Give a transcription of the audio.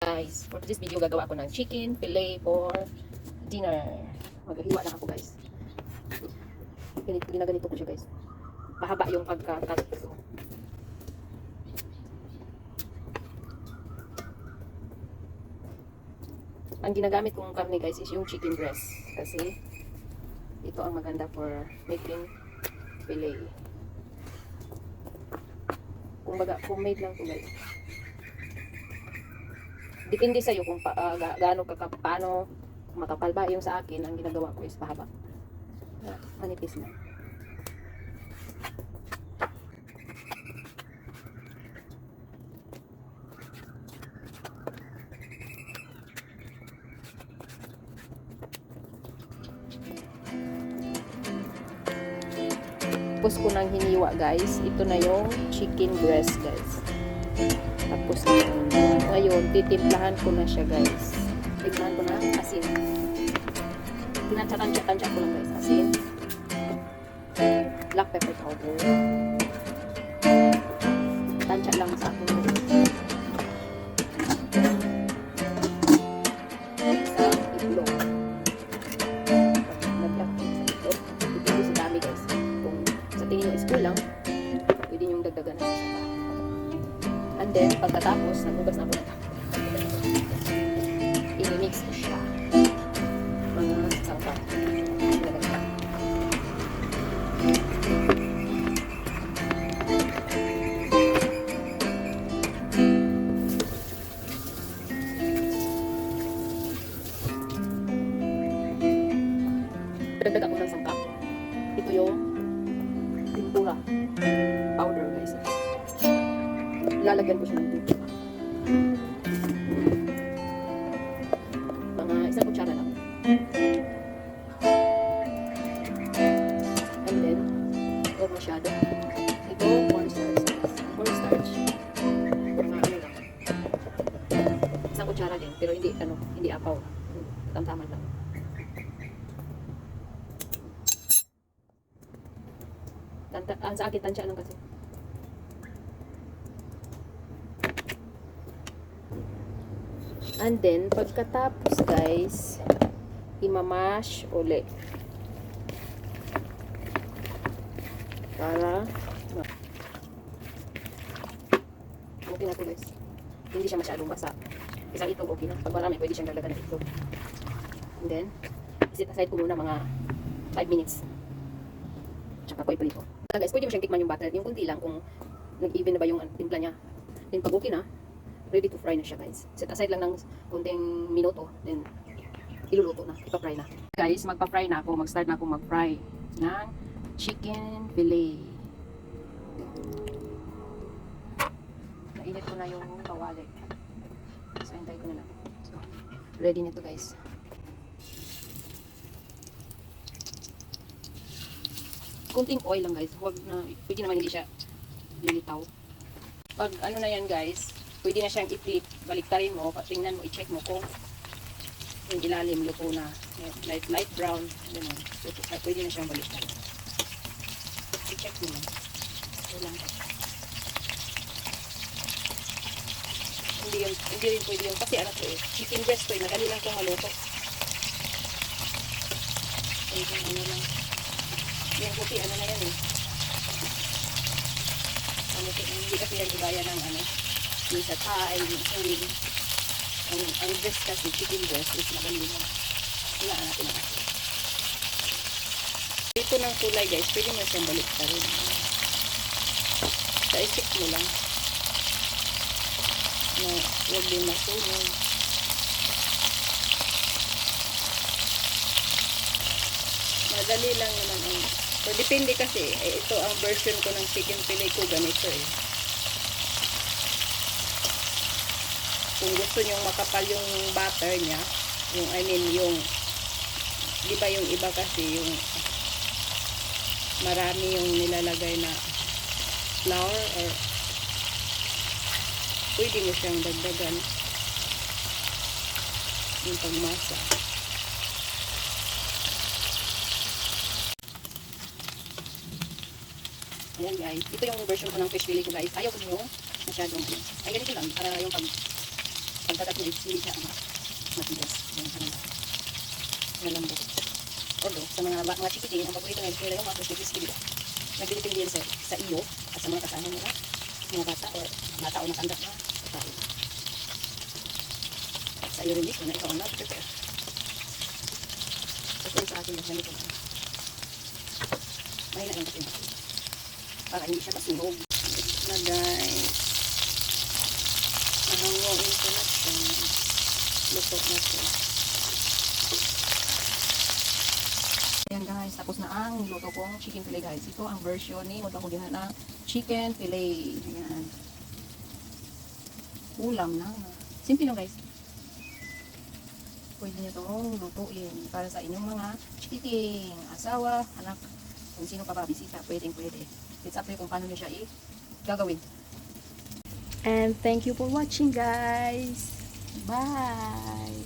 Guys, for this video gagawa ako ng chicken fillet for dinner. Maghiwa lang ako guys. Ginaganito ko siya guys. Mahaba yung pagka-cut ko. Ang ginagamit kong karne guys is yung chicken breast. Kasi ito ang maganda for making fillet. Kumbaga, homemade lang ito guys. Depende sa'yo kung gaano paano makapal ba. Yung sa akin, ang ginagawa ko is pahaba. Manipis na. Tapos ko nang hiniwa guys. Ito na yung chicken breast guys. Tapos ngayon, titimplahan ko na siya guys. Tignan ko na asin. Tinatsa-tansya ko lang guys. Asin. Black pepper powder. Tansya lang sa akin guys. Isang itlog. Nag-black sa itlog. Dipindi sa dami guys. Kung sa tingin nyo is kulang, pwede nyo dagdagan na sa pa. And then, pagkatapos, nagugas na ako ng i-mix ko siya. Mga sangkap. Ilagay ka. Dagdag ako ng sangkap. Ito yung tempura powder guys. Lalagyan ko siya ng tubig. Mga isang kutsara lang. And then, huwag masyado. Ito, cornstarch. Cornstarch. Mga ano lang. Isang kutsara din, pero hindi apaw. Tamtaman lang. Sa akin, tansya lang kasi. And then, pagkatapos guys, imamash ulit. Para okay na ito guys. Hindi siya masyadong basa. Isang itlog okay na. Pag marami, pwede siyang dagdagan ng itlog. And then, set aside ko muna mga 5 minutes. Tsaka ko ipalito. Guys, pwede mo siyang tikman yung butter. Yung kunti lang kung nag-even na ba yung timpla niya. Then pag okay na, ready to fry na siya guys. Set aside lang ng kunting minuto. Then, iluluto na. Ipa-fry na. Guys, magpa-fry na ako. Mag-start na ako mag-fry ng chicken fillet. Nainit ko na yung kawali. So, hintay ko na lang. So, ready na to guys. Kunting oil lang guys. Huwag na, pwede naman hindi siya lilitaw. Pag ano na yan guys, pwede na siyang i-flip, baliktarin mo, tingnan mo, i-check mo kung yung ilalim luto na, light brown, gano'n. So, pwede na siyang baliktarin. I-check mo lang. Walang. Hindi rin pwede yung, kasi ano to eh, chicken breast to eh, madali lang itong maluto. Pwede ano lang. Yung puti, ano na yan eh. Hindi kasi yan ibaya ng ano, yung sa Thai, yung suling. Ang breast kasi, chicken breast is madali lang. Hulaan natin ang asin. Dito ng kulay guys, pwede mo siyang balik pa rin. Sa isip mo lang. Na huwag din masunog. Madali lang naman ang. So, depende kasi, ito ang version ko ng chicken fillet ko, ganito eh. Kung gusto nyong makapal yung butter niya, yung, di ba yung iba kasi, yung marami yung nilalagay na flour or pwede mo siyang dagdagan yung pagmasa. Ayan guys. Ito yung version ko ng fish fillet ko guys. Ayaw ko yung masyadong. Ay ganito lang. Para yung Pagkagat mo, hindi siya matigas. Malambot. Although, sa mga chikiting, ang paborito nila yung mga crispy-crispy, diba? Nagdidepende yan sa iyo at sa mga kasama nila, mga bata o mga tao na kandak na kain. At sa iyo rin mismo na ikaw ang nag-prepare. Ito yung sa akin yung ganito na. Mahina lang kasi natin. Para hindi siya masunog. Na guys. Nahanguin ko na siya. Luto na siya. Ayan guys, tapos na ang niluto kong chicken fillet guys. Ito ang version ni Huwag ako ginawa ng chicken fillet. Ayan. Ulam na. Simple lang guys. Pwede nyo itong lutuin para sa inyong mga chikiting, asawa, anak, kung sino pa ba bisita, pwedeng pwede. It's up to you kung paano nyo siya gagawin. And thank you for watching, guys. Bye.